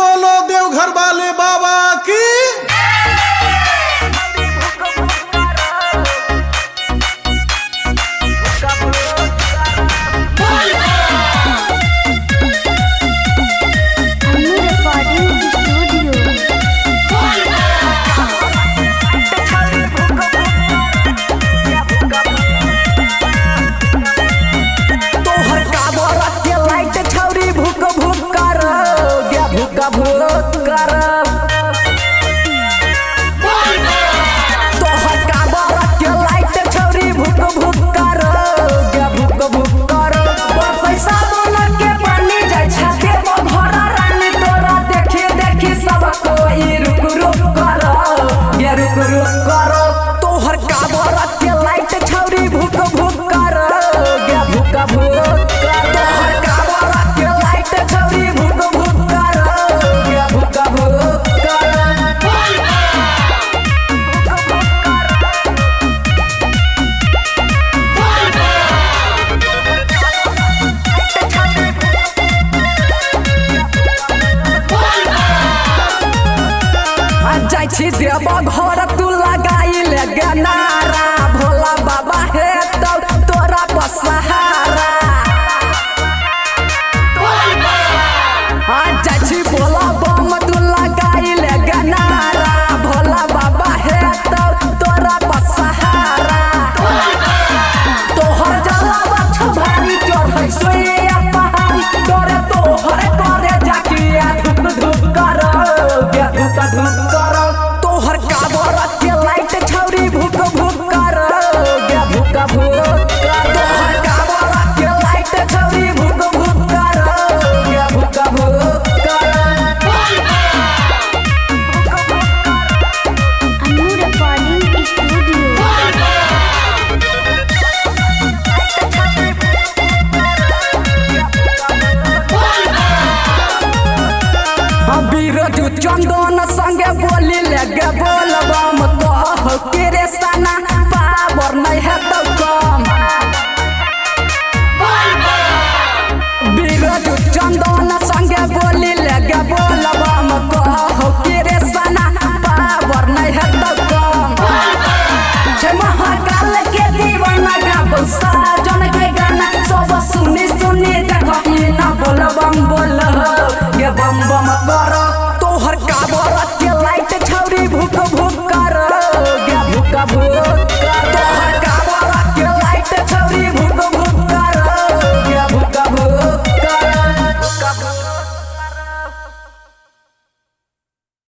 बोलो देवघर वाले बाबा की। तोहर काबर के लाइट छौरी भूक भूक कर गे भूक भूक कर तोहर काबर के लाइट छौरी भूक भूक कर गे भूक भूक कर जाइ छी देव घर तू लगाइले गनारा भोला बाबा हे तोरा बसहारा जाइ छी भोला बम तू लगाइले गनारा भोला बाबा हे तोरा बसहारा तोहर जलावा छभारी चढ़ै सोया पहाड़ी तोरे तोहर करे जाकिया धुक धुक कर गे धुक धुक कर तोहर काबर के लाइट छौरी भूक भूक कर गे भूक भूक कर तोहर काबर के लाइट छौरी भूक भूक कर गे भूक भूक कर अनु रिकॉर्डिंग स्टूडियो। बिरजू चंदन संगे बोली लगे बोलबम कह के रे सना पावर नहीं है तो कम बिरजू चंदन संगे बोली लगे बोलबम कह के रे सना पावर नहीं है तो कम छे महाकाल के दीवाना गाबो साजन के गाना सब सुनी सुनी देखी ना बोलबम बोल गे बम बम कर